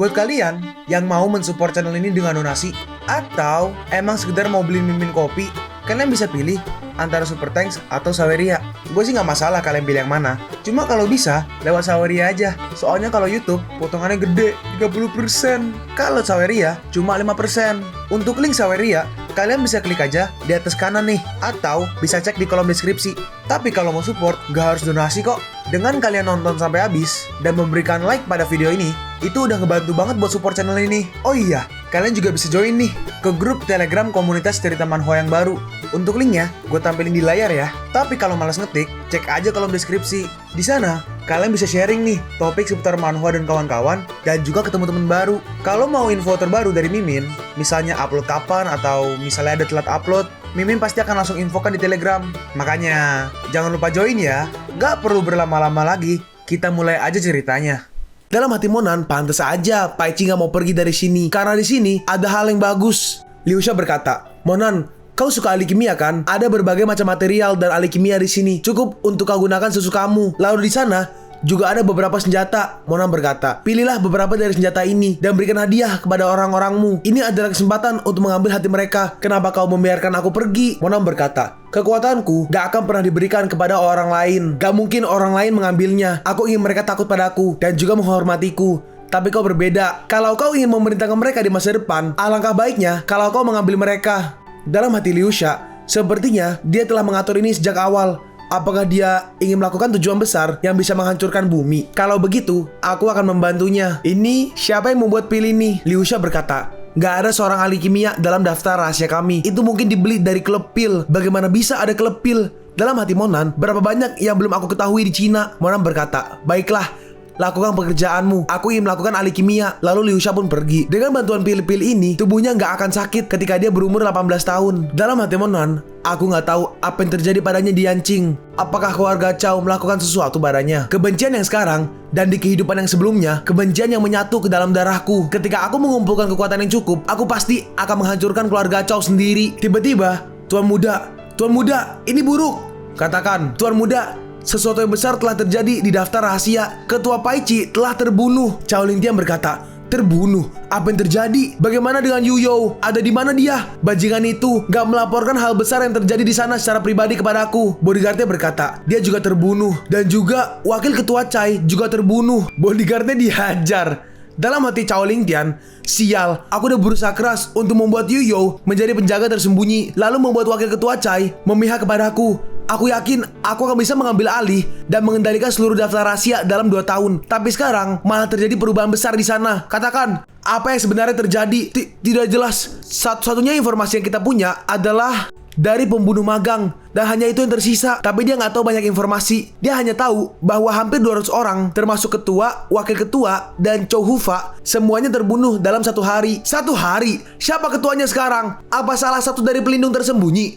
Buat kalian yang mau mensupport channel ini dengan donasi, atau emang sekedar mau beli Mimin kopi, kalian bisa pilih antara Super Thanks atau Saweria. Gue sih nggak masalah kalian pilih yang mana. Cuma kalau bisa, lewat Saweria aja. Soalnya kalau YouTube, potongannya gede, 30%. Kalau Saweria, cuma 5%. Untuk link Saweria, kalian bisa klik aja di atas kanan nih. Atau bisa cek di kolom deskripsi. Tapi kalau mau support, nggak harus donasi kok. Dengan kalian nonton sampai habis, dan memberikan like pada video ini, itu udah ngebantu banget buat support channel ini. Oh iya, kalian juga bisa join nih ke grup Telegram komunitas cerita manhwa yang baru. Untuk linknya, gue tampilin di layar ya. Tapi kalau malas ngetik, cek aja kolom deskripsi. Di sana, kalian bisa sharing nih topik seputar manhwa dan kawan-kawan, dan juga ketemu teman baru. Kalau mau info terbaru dari Mimin, misalnya upload kapan atau misalnya ada telat upload, Mimin pasti akan langsung infokan di Telegram. Makanya, jangan lupa join ya. Gak perlu berlama-lama lagi, kita mulai aja ceritanya. Dalam hati Monan, pantas aja Paichi nggak mau pergi dari sini. Karena di sini ada hal yang bagus. Liusha berkata, Monan, kau suka ahli kimia kan? Ada berbagai macam material dan ahli kimia di sini. Cukup untuk kau gunakan sesukamu. Lalu di sana juga ada beberapa senjata. Monan berkata, pilihlah beberapa dari senjata ini dan berikan hadiah kepada orang-orangmu. Ini adalah kesempatan untuk mengambil hati mereka. Kenapa kau membiarkan aku pergi? Monan berkata, kekuatanku gak akan pernah diberikan kepada orang lain. Gak mungkin orang lain mengambilnya. Aku ingin mereka takut padaku dan juga menghormatiku. Tapi kau berbeda. Kalau kau ingin memerintahkan mereka di masa depan, alangkah baiknya kalau kau mengambil mereka. Dalam hati Liusha, sepertinya dia telah mengatur ini sejak awal. Apakah dia ingin melakukan tujuan besar yang bisa menghancurkan bumi? Kalau begitu, aku akan membantunya. Ini siapa yang membuat pil ini? Liusha berkata, gak ada seorang ahli kimia dalam daftar rahasia kami. Itu mungkin dibeli dari klub pil. Bagaimana bisa ada klub pil? Dalam hati Monan, berapa banyak yang belum aku ketahui di Cina? Monan berkata, baiklah, lakukan pekerjaanmu. Aku ingin melakukan ahli kimia. Lalu Liusha pun pergi. Dengan bantuan pil-pil ini, tubuhnya nggak akan sakit ketika dia berumur 18 tahun. Dalam hati Monan, aku nggak tahu apa yang terjadi padanya di Yanqing. Apakah keluarga Chow melakukan sesuatu padanya? Kebencian yang sekarang dan di kehidupan yang sebelumnya, kebencian yang menyatu ke dalam darahku. Ketika aku mengumpulkan kekuatan yang cukup, aku pasti akan menghancurkan keluarga Chow sendiri. Tiba-tiba, Tuan Muda, ini buruk. Katakan, Tuan Muda, sesuatu yang besar telah terjadi di daftar rahasia. Ketua Paichi telah terbunuh. Cao Lingtian berkata, terbunuh? Apa yang terjadi? Bagaimana dengan Yu You? Ada di mana dia? Bajingan itu gak melaporkan hal besar yang terjadi di sana secara pribadi kepadaku. Bodyguardnya berkata, dia juga terbunuh. Dan juga wakil ketua Chai juga terbunuh. Bodyguardnya dihajar. Dalam hati Cao Lingtian, sial, aku udah berusaha keras untuk membuat Yu You menjadi penjaga tersembunyi, lalu membuat wakil ketua Chai memihak kepadaku. Aku yakin aku akan bisa mengambil alih dan mengendalikan seluruh daftar rahasia dalam 2 tahun. Tapi sekarang malah terjadi perubahan besar di sana. Katakan, apa yang sebenarnya terjadi? Tidak jelas. Satu-satunya informasi yang kita punya adalah dari pembunuh magang, dan hanya itu yang tersisa. Tapi dia nggak tahu banyak informasi. Dia hanya tahu bahwa hampir 200 orang, termasuk ketua, wakil ketua, dan Chow Hufa, semuanya terbunuh dalam 1 hari. 1 hari? Siapa ketuanya sekarang? Apa salah satu dari pelindung tersembunyi?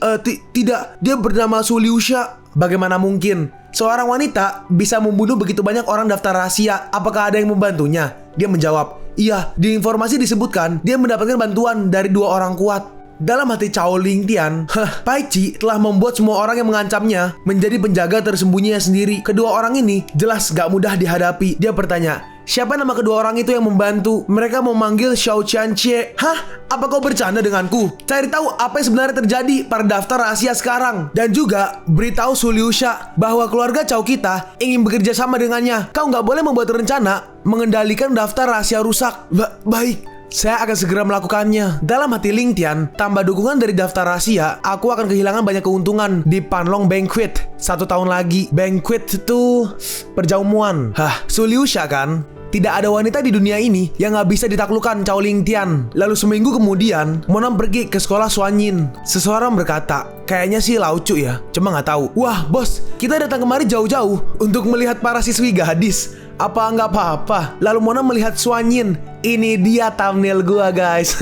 Tidak, dia bernama Su Liusha. Bagaimana mungkin seorang wanita bisa membunuh begitu banyak orang daftar rahasia? Apakah ada yang membantunya? Dia menjawab, iya, di informasi disebutkan dia mendapatkan bantuan dari 2 orang kuat. Dalam hati Cao Lingtian, Paichi telah membuat semua orang yang mengancamnya menjadi penjaga tersembunyinya sendiri. Kedua orang ini jelas gak mudah dihadapi. Dia bertanya, siapa nama kedua orang itu yang membantu? Mereka memanggil Xiao Qianqie. Hah? Apa kau bercanda denganku? Cari tahu apa yang sebenarnya terjadi pada daftar rahasia sekarang. Dan juga beritahu Su Liusha bahwa keluarga Chow kita ingin bekerja sama dengannya. Kau gak boleh membuat rencana mengendalikan daftar rahasia rusak. Baik, saya akan segera melakukannya. Dalam hati Lingtian, tambah dukungan dari daftar rahasia, aku akan kehilangan banyak keuntungan di Panlong Banquet 1 tahun lagi. Banquet itu perjamuan. Su Liusha kan? Tidak ada wanita di dunia ini yang gak bisa ditaklukkan Cao Lingtian. Lalu seminggu kemudian, Monan pergi ke sekolah Xuanyin. Seseorang berkata, kayaknya sih lucu ya, cuma gak tahu. Wah bos, kita datang kemari jauh-jauh untuk melihat para siswi gadis. Apa nggak apa-apa? Lalu Monan melihat Xuanyin. Ini dia thumbnail gua guys.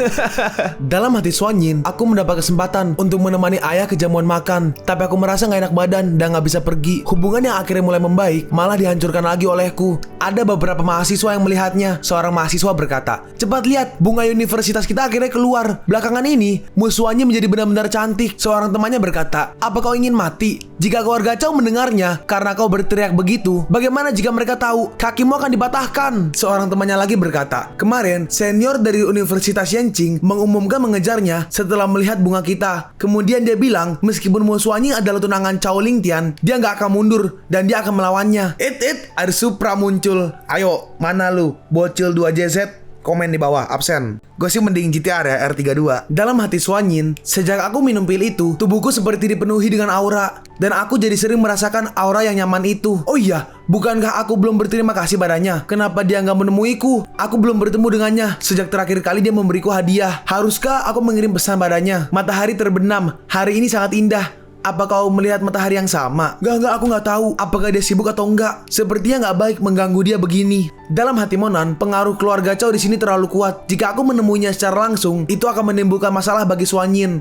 Dalam hati Xuanyin, aku mendapat kesempatan untuk menemani ayah ke jamuan makan. Tapi aku merasa gak enak badan dan gak bisa pergi. Hubungan yang akhirnya mulai membaik malah dihancurkan lagi olehku. Ada beberapa mahasiswa yang melihatnya. Seorang mahasiswa berkata, cepat lihat, bunga universitas kita akhirnya keluar. Belakangan ini, Xuanyin menjadi benar-benar cantik. Seorang temannya berkata, apa kau ingin mati? Jika keluarga Chow mendengarnya karena kau berteriak begitu, bagaimana jika mereka tahu kakimu akan dipatahkan? Seorang temannya lagi berkata, Kemarin, senior dari Universitas Yanqing mengumumkan mengejarnya setelah melihat bunga kita. Kemudian dia bilang, meskipun Mo Xuanying adalah tunangan Cao Lingtian, dia nggak akan mundur dan dia akan melawannya. Ada Supra muncul. Ayo, mana lu? Bocil 2JZ? Komen di bawah, absen. Gue sih mending GTR ya, R32. Dalam hati Xuanying, sejak aku minum pil itu, tubuhku seperti dipenuhi dengan aura. Dan aku jadi sering merasakan aura yang nyaman itu. Oh iya, bukankah aku belum berterima kasih padanya? Kenapa dia nggak menemuiku? Aku belum bertemu dengannya sejak terakhir kali dia memberiku hadiah. Haruskah aku mengirim pesan padanya? Matahari terbenam, hari ini sangat indah. Apa kau melihat matahari yang sama? Enggak, aku nggak tahu. Apakah dia sibuk atau enggak? Sepertinya nggak baik mengganggu dia begini. Dalam hati Monan, pengaruh keluarga Cao di sini terlalu kuat. Jika aku menemuinya secara langsung, itu akan menimbulkan masalah bagi Xuanying.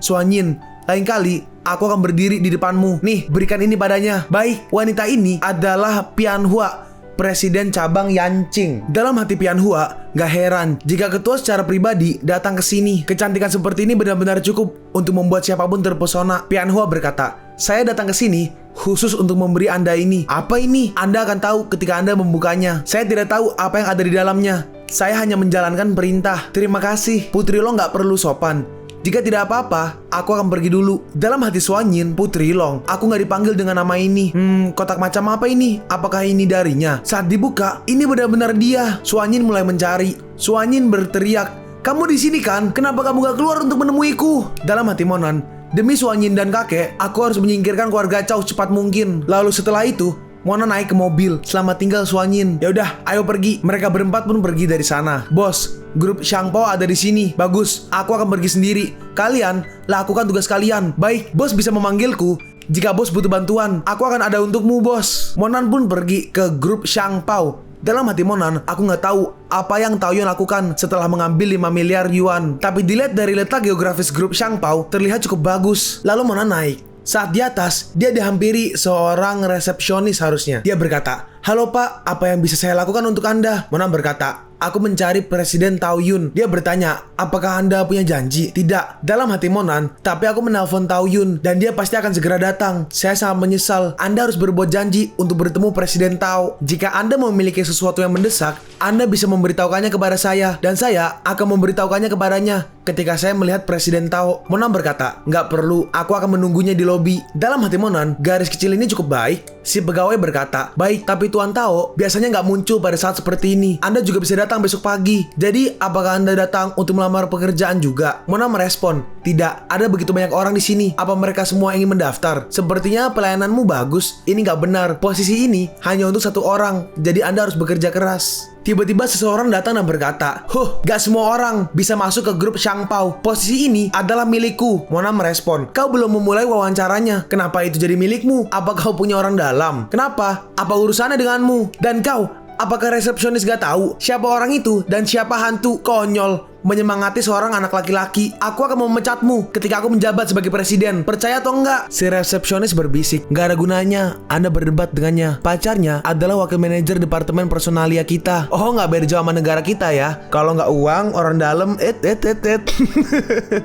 Lain kali, aku akan berdiri di depanmu. Nih, berikan ini padanya. Baik, wanita ini adalah Pianhua, Presiden cabang Yanqing. Dalam hati Pianhua, gak heran jika ketua secara pribadi datang ke sini. Kecantikan seperti ini benar-benar cukup untuk membuat siapapun terpesona. Pianhua berkata, saya datang ke sini khusus untuk memberi Anda ini. Apa ini? Anda akan tahu ketika Anda membukanya. Saya tidak tahu apa yang ada di dalamnya. Saya hanya menjalankan perintah. Terima kasih. Putri Long gak perlu sopan. Jika tidak apa-apa, aku akan pergi dulu. Dalam hati Xuanying, Putri Long, aku nggak dipanggil dengan nama ini. Kotak macam apa ini? Apakah ini darinya? Saat dibuka, ini benar-benar dia. Xuanying mulai mencari. Xuanying berteriak, kamu di sini kan? Kenapa kamu gak keluar untuk menemuiku? Dalam hati Monan, demi Xuanying dan kakek, aku harus menyingkirkan keluarga Cao secepat mungkin. Lalu setelah itu, Mona naik ke mobil. Selamat tinggal Xuanying. Ya udah, ayo pergi. Mereka berempat pun pergi dari sana. Bos, grup Shangpao ada di sini. Bagus, aku akan pergi sendiri. Kalian lakukan tugas kalian. Baik, bos bisa memanggilku jika bos butuh bantuan. Aku akan ada untukmu, bos. Monan pun pergi ke grup Shangpao. Dalam hati Monan, aku nggak tahu apa yang Taoyuan lakukan setelah mengambil 5 miliar yuan. Tapi dilihat dari letak geografis grup Shangpao, terlihat cukup bagus. Lalu Monan naik. Saat di atas, dia dihampiri seorang resepsionis harusnya. Dia berkata, halo pak, apa yang bisa saya lakukan untuk Anda? Monan berkata, aku mencari Presiden Taoyuan. Dia bertanya, apakah Anda punya janji? Tidak. Dalam hati Monan, tapi aku menelpon Taoyuan dan dia pasti akan segera datang. Saya sangat menyesal. Anda harus berbuat janji untuk bertemu Presiden Tao. Jika Anda memiliki sesuatu yang mendesak, Anda bisa memberitahukannya kepada saya dan saya akan memberitahukannya kepadanya ketika saya melihat Presiden Tao. Monan berkata, nggak perlu, aku akan menunggunya di lobi. Dalam hati Monan, garis kecil ini cukup baik. Si pegawai berkata, baik, tapi Tuan Tao biasanya nggak muncul pada saat seperti ini. Anda juga bisa datang besok pagi. Jadi, apakah Anda datang untuk melamar pekerjaan juga? Mona merespon, tidak, ada begitu banyak orang di sini. Apa mereka semua ingin mendaftar? Sepertinya pelayananmu bagus. Ini nggak benar. Posisi ini hanya untuk satu orang. Jadi Anda harus bekerja keras. Tiba-tiba seseorang datang dan berkata, gak semua orang bisa masuk ke grup Shangpao. Posisi ini adalah milikku. Mona merespon, kau belum memulai wawancaranya. Kenapa itu jadi milikmu? Apa kau punya orang dalam? Kenapa? Apa urusannya denganmu? Dan kau, apakah resepsionis gak tahu siapa orang itu dan siapa hantu? Konyol. Menyemangati seorang anak laki-laki. Aku akan memecatmu ketika aku menjabat sebagai presiden. Percaya atau enggak? Si resepsionis berbisik, gak ada gunanya Anda berdebat dengannya. Pacarnya adalah wakil manajer departemen personalia kita. Oh, gak beda jauh sama negara kita ya. Kalau gak uang, orang dalam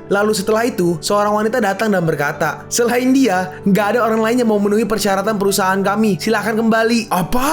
Lalu setelah itu, seorang wanita datang dan berkata, selain dia, gak ada orang lain yang mau memenuhi persyaratan perusahaan kami. Silahkan kembali. Apa?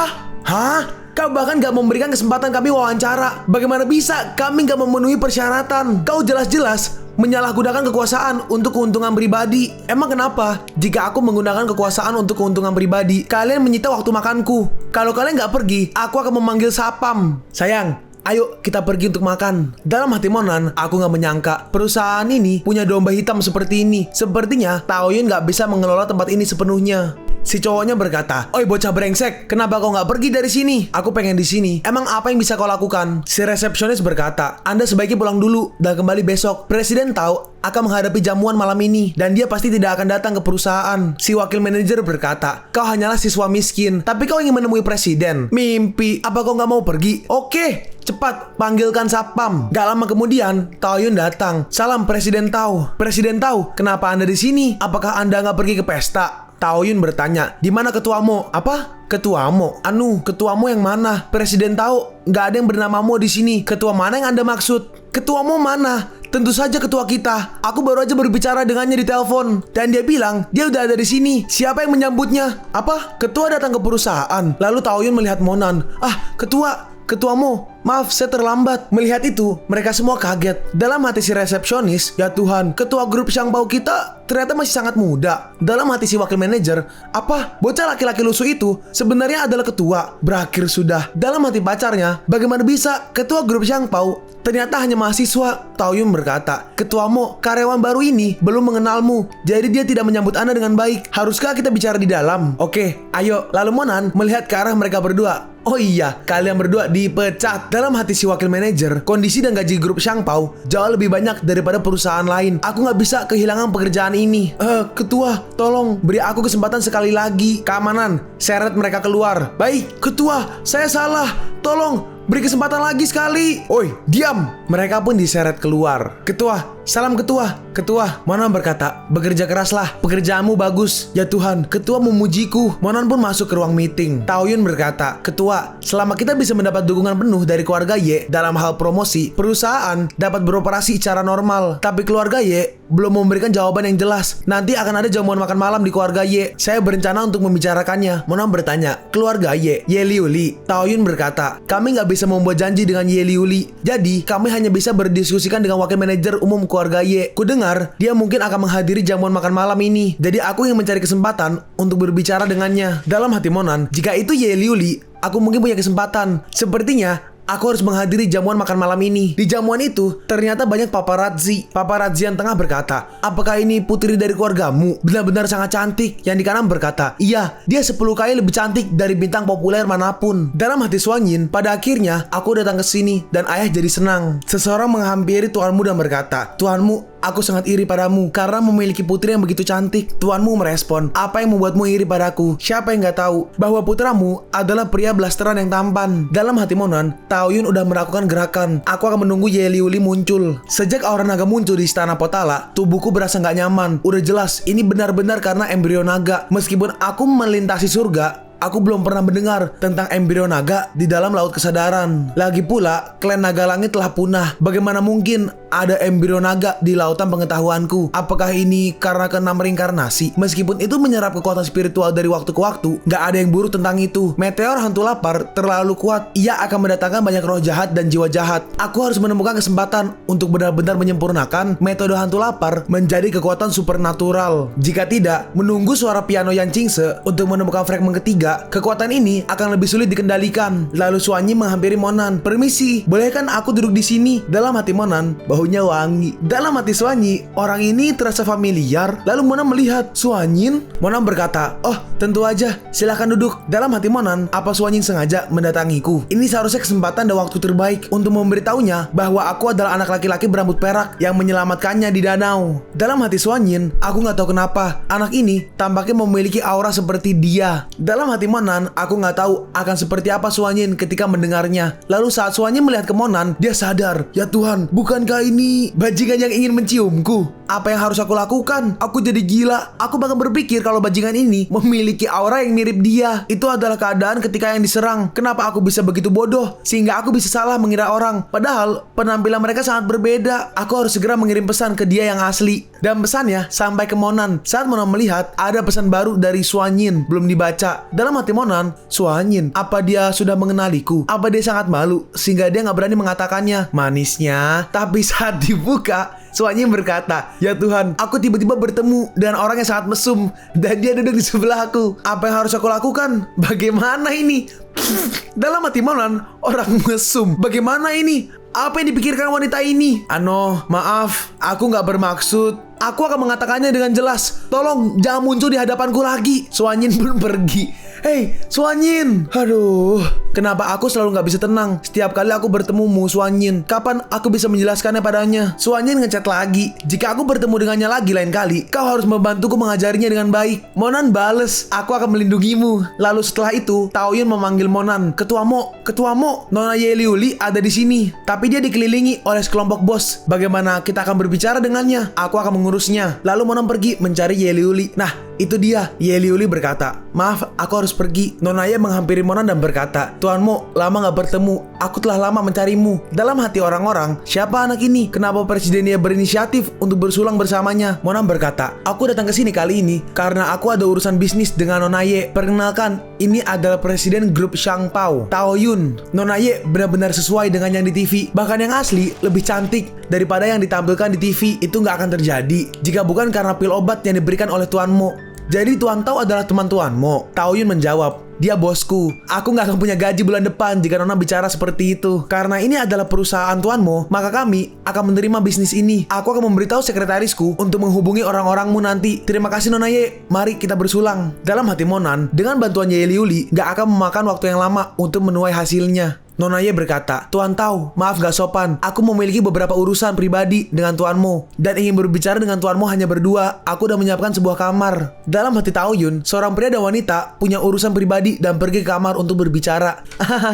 Hah? Kau bahkan gak memberikan kesempatan kami wawancara. Bagaimana bisa kami gak memenuhi persyaratan? Kau jelas-jelas menyalahgunakan kekuasaan untuk keuntungan pribadi. Emang kenapa? Jika aku menggunakan kekuasaan untuk keuntungan pribadi, kalian menyita waktu makanku. Kalau kalian gak pergi, aku akan memanggil sapam. Sayang, ayo kita pergi untuk makan. Dalam hati Monan, aku gak menyangka perusahaan ini punya domba hitam seperti ini. Sepertinya Taoyuan gak bisa mengelola tempat ini sepenuhnya. Si cowoknya berkata, oi bocah brengsek, kenapa kau gak pergi dari sini? Aku pengen di sini. Emang apa yang bisa kau lakukan? Si resepsionis berkata, Anda sebaiknya pulang dulu dan kembali besok. Presiden Tao akan menghadapi jamuan malam ini dan dia pasti tidak akan datang ke perusahaan. Si wakil manajer berkata, kau hanyalah siswa miskin, tapi kau ingin menemui presiden. Mimpi, apa kau gak mau pergi? Oke, cepat, panggilkan sapam. Gak lama kemudian, Taoyuan datang. Salam Presiden Tao. Presiden Tao, kenapa Anda di sini? Apakah Anda gak pergi ke pesta? Taoyuan bertanya, di mana ketuamu? Apa? Ketuamu? Ketuamu yang mana? Presiden Tao, nggak ada yang bernamamu di sini. Ketua mana yang Anda maksud? Ketuamu mana? Tentu saja ketua kita. Aku baru aja berbicara dengannya di telepon dan dia bilang dia udah ada di sini. Siapa yang menyambutnya? Apa? Ketua datang ke perusahaan. Lalu Taoyuan melihat Monan. Ketuamu. Maaf, saya terlambat. Melihat itu, mereka semua kaget. Dalam hati si resepsionis, ya Tuhan, ketua grup Xiangpao kita ternyata masih sangat muda. Dalam hati si wakil manajer, apa? Bocah laki-laki lusuh itu sebenarnya adalah ketua. Berakhir sudah. Dalam hati pacarnya, bagaimana bisa ketua grup Xiangpao ternyata hanya mahasiswa? Taoyun berkata, "Ketua Mo, karyawan baru ini belum mengenalmu, jadi dia tidak menyambut Anda dengan baik. Haruskah kita bicara di dalam?" "Oke, ayo." Lalu Monan melihat ke arah mereka berdua. "Oh iya, kalian berdua dipecat." Dalam hati si wakil manajer, kondisi dan gaji grup Xiangpao jauh lebih banyak daripada perusahaan lain. Aku nggak bisa kehilangan pekerjaan ini. Ketua, tolong beri aku kesempatan sekali lagi. Keamanan, seret mereka keluar. "Baik, ketua, saya salah. Tolong beri kesempatan lagi sekali." "Oi, diam!" Mereka pun diseret keluar. "Ketua, salam ketua." "Ketua," Monan berkata, "bekerja keraslah. Pekerjaanmu bagus." "Ya Tuhan, ketua memujiku." Monan pun masuk ke ruang meeting. Taoyun berkata, "Ketua, selama kita bisa mendapat dukungan penuh dari keluarga Ye dalam hal promosi, perusahaan dapat beroperasi secara normal. Tapi keluarga Ye belum memberikan jawaban yang jelas. Nanti akan ada jamuan makan malam di keluarga Ye. Saya berencana untuk membicarakannya." Monan bertanya, "Keluarga Ye Liuli?" Taoyun berkata, "Kami nggak bisa membuat janji dengan Ye Liuli. Jadi kami hanya bisa berdiskusikan dengan wakil manajer umum keluarga Ye. Kudengar dia mungkin akan menghadiri jamuan makan malam ini. Jadi aku ingin mencari kesempatan untuk berbicara dengannya." Dalam hati Monan, jika itu Ye Liuli, aku mungkin punya kesempatan. Sepertinya aku harus menghadiri jamuan makan malam ini. Di jamuan itu, ternyata banyak paparazzi. Paparazzi yang tengah berkata, "Apakah ini putri dari keluargamu? Benar-benar sangat cantik." Yang di kanan berkata, "Iya, dia 10 kali lebih cantik dari bintang populer manapun." Dalam hati Suanyin, pada akhirnya aku datang ke sini dan ayah jadi senang. Seseorang menghampiri tuanmu dan berkata, "Tuanmu, aku sangat iri padamu karena memiliki putri yang begitu cantik." Tuanmu merespon, "Apa yang membuatmu iri padaku? Siapa yang gak tahu bahwa putramu adalah pria blasteran yang tampan?" Dalam hati Monan, Taoyun udah melakukan gerakan. Aku akan menunggu Ye Liuli muncul. Sejak aura naga muncul di istana Potala, tubuhku berasa gak nyaman. Udah jelas, ini benar-benar karena embrio naga. Meskipun aku melintasi surga, aku belum pernah mendengar tentang embrio naga di dalam laut kesadaran. Lagi pula, klan naga langit telah punah. Bagaimana mungkin ada embrio naga di lautan pengetahuanku? Apakah ini karena keenam reinkarnasi? Meskipun itu menyerap kekuatan spiritual dari waktu ke waktu, gak ada yang buruk tentang itu. Meteor hantu lapar terlalu kuat. Ia akan mendatangkan banyak roh jahat dan jiwa jahat. Aku harus menemukan kesempatan untuk benar-benar menyempurnakan metode hantu lapar menjadi kekuatan supernatural. Jika tidak, menunggu suara piano Yan Qingse untuk menemukan fragmen ketiga, kekuatan ini akan lebih sulit dikendalikan. Lalu Suanyi menghampiri Monan. "Permisi, boleh kan aku duduk di sini?" Dalam hati Monan, baunya wangi. Dalam hati Suanyi, orang ini terasa familiar. Lalu Monan melihat Suanyin. Monan berkata, "Oh, tentu aja, silahkan duduk." Dalam hati Monan, apa Suanyin sengaja mendatangiku? Ini seharusnya kesempatan dan waktu terbaik untuk memberitahunya bahwa aku adalah anak laki-laki berambut perak yang menyelamatkannya di danau. Dalam hati Suanyin, aku nggak tahu kenapa anak ini tampaknya memiliki aura seperti dia. Dalam hati Monan, aku nggak tahu akan seperti apa Suanyin ketika mendengarnya. Lalu saat Suanyin melihat ke Monan, dia sadar, "Ya Tuhan, bukankah ini bajingan yang ingin menciumku? Apa yang harus aku lakukan? Aku jadi gila. Aku bahkan berpikir kalau bajingan ini memiliki aura yang mirip dia. Itu adalah keadaan ketika yang diserang. Kenapa aku bisa begitu bodoh sehingga aku bisa salah mengira orang? Padahal penampilan mereka sangat berbeda. Aku harus segera mengirim pesan ke dia yang asli." Dan pesannya sampai ke Monan. Saat Monan melihat ada pesan baru dari Suanyin belum dibaca. Dalam hati Monan, Suanyin, apa dia sudah mengenaliku? Apa dia sangat malu sehingga dia nggak berani mengatakannya? Manisnya. Tapi saat dibuka, Suanyin berkata, "Ya Tuhan, aku tiba-tiba bertemu dengan orang yang sangat mesum dan dia duduk di sebelah aku. Apa yang harus aku lakukan? Bagaimana ini?" Dalam hati Monan, orang mesum. Bagaimana ini? Apa yang dipikirkan wanita ini? Maaf, aku nggak bermaksud. Aku akan mengatakannya dengan jelas. Tolong jangan muncul di hadapanku lagi. Suanyin pun pergi. Hei, Suanyin. Aduh, kenapa aku selalu nggak bisa tenang setiap kali aku bertemu Mu Suanyin? Kapan aku bisa menjelaskannya padanya? Suanyin ngechat lagi. "Jika aku bertemu dengannya lagi lain kali, kau harus membantuku mengajarinya dengan baik." Monan bales, "Aku akan melindungimu." Lalu setelah itu, Taoyun memanggil Monan. Ketua Mo, Nona Ye Liuli ada di sini. Tapi dia dikelilingi oleh sekelompok bos. Bagaimana kita akan berbicara dengannya? Aku akan mengurusnya." Lalu Monan pergi mencari Ye Liuli. Nah, itu dia. Ye Liuli berkata, "Maaf, aku harus pergi." Nona Ye menghampiri Monan dan berkata, Tuan Mo, lama gak bertemu. Aku telah lama mencarimu. Dalam hati orang-orang, siapa anak ini? Kenapa presidennya berinisiatif untuk bersulang bersamanya? Monam berkata, aku datang ke sini kali ini karena aku ada urusan bisnis dengan Nona Ye. Perkenalkan, ini adalah presiden grup Shangpao, Tao Yun. Nona Ye benar-benar sesuai dengan yang di TV. Bahkan yang asli lebih cantik daripada yang ditampilkan di TV. Itu gak akan terjadi jika bukan karena pil obat yang diberikan oleh Tuan Mo. Jadi Tuan Tao adalah teman Tuan Mo? Tao Yun menjawab, dia bosku. Aku gak akan punya gaji bulan depan jika Nona bicara seperti itu. Karena ini adalah perusahaan Tuan Mo, maka kami akan menerima bisnis ini. Aku akan memberitahu sekretarisku untuk menghubungi orang-orangmu nanti. Terima kasih Nona Ye, mari kita bersulang. Dalam hati Monan, dengan bantuan Ye Liuli gak akan memakan waktu yang lama untuk menuai hasilnya. Nona Ye berkata, Tuan Tao, maaf gak sopan. Aku memiliki beberapa urusan pribadi dengan Tuan Mo dan ingin berbicara dengan Tuan Mo hanya berdua. Aku udah menyiapkan sebuah kamar. Dalam hati Tao Yun, seorang pria dan wanita punya urusan pribadi dan pergi ke kamar untuk berbicara.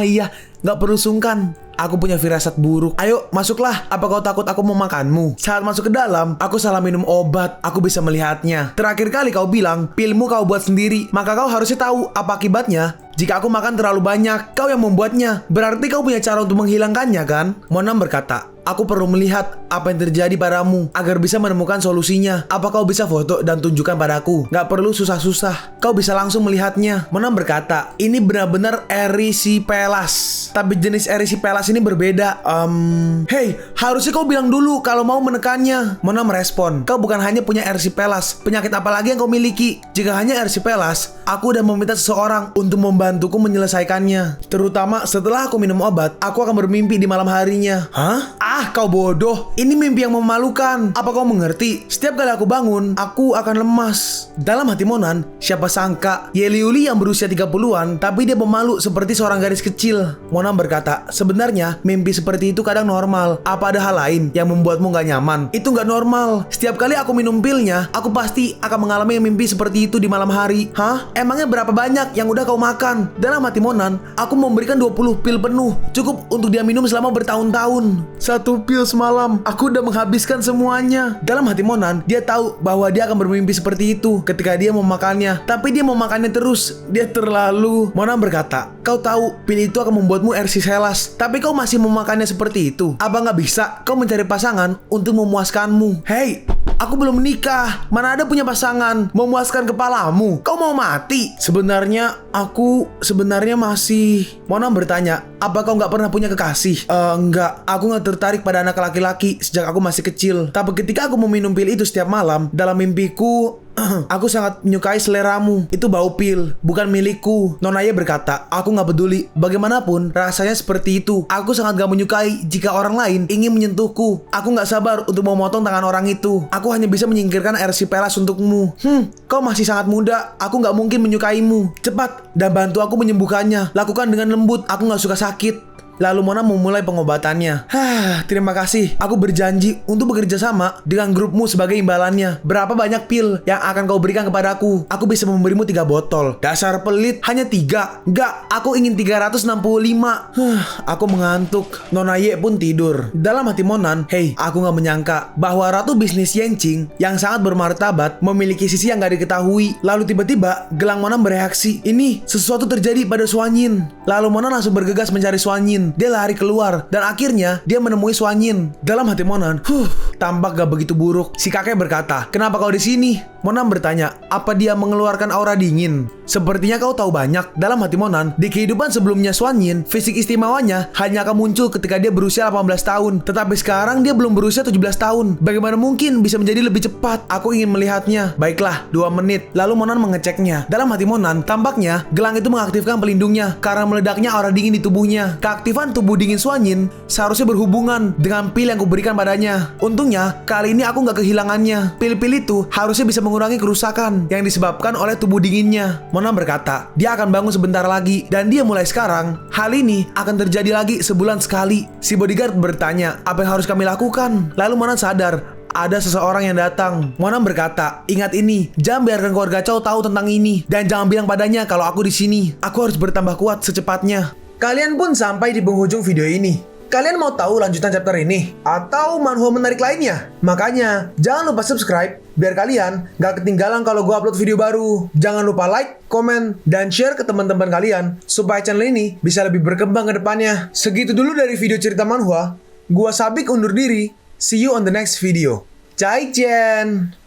Iya, gak perlu sungkan. Aku punya firasat buruk. Ayo, masuklah. Apa kau takut aku mau makanmu? Saat masuk ke dalam, aku salah minum obat. Aku bisa melihatnya. Terakhir kali kau bilang, pilmu kau buat sendiri. Maka kau harusnya tahu apa akibatnya. Jika aku makan terlalu banyak, kau yang membuatnya. Berarti kau punya cara untuk menghilangkannya, kan? Monam berkata, aku perlu melihat apa yang terjadi padamu agar bisa menemukan solusinya. Apa kau bisa foto dan tunjukkan padaku? Gak perlu susah-susah. Kau bisa langsung melihatnya. Monam berkata, ini benar-benar erysipelas. Tapi jenis erysipelas ini berbeda. Hey, harusnya kau bilang dulu kalau mau menekannya. Monam merespon, kau bukan hanya punya erysipelas. Penyakit apa lagi yang kau miliki? Jika hanya erysipelas, aku udah meminta seseorang untuk membantuku menyelesaikannya. Terutama setelah aku minum obat, aku akan bermimpi di malam harinya. Hah? Kau bodoh. Ini mimpi yang memalukan. Apa kau mengerti? Setiap kali aku bangun, aku akan lemas. Dalam hati Monan, siapa sangka Ye Liuli yang berusia 30-an, tapi dia pemalu seperti seorang gadis kecil. Monan berkata, sebenarnya mimpi seperti itu kadang normal. Apa ada hal lain yang membuatmu gak nyaman? Itu gak normal. Setiap kali aku minum pilnya, aku pasti akan mengalami mimpi seperti itu di malam hari. Hah? Emangnya berapa banyak yang udah kau makan? Dalam hati Monan, aku memberikan 20 pil penuh. Cukup untuk dia minum selama bertahun-tahun. Satu pil semalam, aku udah menghabiskan semuanya. Dalam hati Monan, dia tahu bahwa dia akan bermimpi seperti itu ketika dia mau makannya. Tapi dia mau makannya terus. Dia terlalu... Monan berkata, kau tahu pil itu akan membuatmu erysipelas, tapi kau masih memakannya seperti itu. Apa nggak bisa kau mencari pasangan untuk memuaskanmu? Hey, aku belum menikah. Mana ada punya pasangan memuaskan kepalamu? Kau mau mati? Sebenarnya masih... Monan bertanya, apa kau nggak pernah punya kekasih? Enggak, aku nggak tertarik pada anak laki-laki sejak aku masih kecil. Tapi ketika aku meminum pil itu setiap malam, dalam mimpiku, aku sangat menyukai seleramu. Itu bau pil, bukan milikku. Nona Ye berkata, aku gak peduli. Bagaimanapun, rasanya seperti itu. Aku sangat gak menyukai jika orang lain ingin menyentuhku. Aku gak sabar untuk memotong tangan orang itu. Aku hanya bisa menyingkirkan erysipelas untukmu. Kau masih sangat muda. Aku gak mungkin menyukaimu. Cepat, dan bantu aku menyembuhkannya. Lakukan dengan lembut. Aku gak suka sakit. Lalu Mona memulai pengobatannya. Terima kasih. Aku berjanji untuk bekerja sama dengan grupmu sebagai imbalannya. Berapa banyak pil yang akan kau berikan kepadaku? Aku bisa memberimu 3 botol. Dasar pelit, hanya 3. Enggak, aku ingin 365. Aku mengantuk. Nona Ye pun tidur. Dalam hati Monan, hey, aku gak menyangka bahwa ratu bisnis Yanqing yang sangat bermartabat memiliki sisi yang gak diketahui. Lalu tiba-tiba gelang Monan bereaksi. Ini sesuatu terjadi pada Suanyin. Lalu Monan langsung bergegas mencari Suanyin. Dia lari keluar dan akhirnya dia menemui Suanyin. Dalam hati Monan, tampak gak begitu buruk. Si kakek berkata, kenapa kau di sini? Monan bertanya, apa dia mengeluarkan aura dingin? Sepertinya kau tahu banyak. Dalam hati Monan, di kehidupan sebelumnya Suanyin, fisik istimewanya hanya akan muncul ketika dia berusia 18 tahun. Tetapi sekarang dia belum berusia 17 tahun. Bagaimana mungkin bisa menjadi lebih cepat? Aku ingin melihatnya. Baiklah, 2 menit. Lalu Monan mengeceknya. Dalam hati Monan, tampaknya gelang itu mengaktifkan pelindungnya karena meledaknya aura dingin di tubuhnya. Keaktifan tubuh dingin Suanyin seharusnya berhubungan dengan pil yang kuberikan padanya. Untungnya, kali ini aku gak kehilangannya. Pil-pil itu harusnya bisa mengurangi kerusakan yang disebabkan oleh tubuh dinginnya. Monan berkata, dia akan bangun sebentar lagi dan dia mulai sekarang. Hal ini akan terjadi lagi sebulan sekali. Si bodyguard bertanya, apa yang harus kami lakukan? Lalu Monan sadar, ada seseorang yang datang. Monan berkata, ingat ini, jangan biarkan keluarga Chow tahu tentang ini dan jangan bilang padanya kalau aku di sini. Aku harus bertambah kuat secepatnya. Kalian pun sampai di penghujung video ini. Kalian mau tahu lanjutan chapter ini? Atau manhwa menarik lainnya? Makanya, jangan lupa subscribe biar kalian gak ketinggalan kalau gue upload video baru. Jangan lupa like, komen, dan share ke teman-teman kalian supaya channel ini bisa lebih berkembang ke depannya. Segitu dulu dari video cerita manhwa. Gua Sabik undur diri. See you on the next video. Zaijian!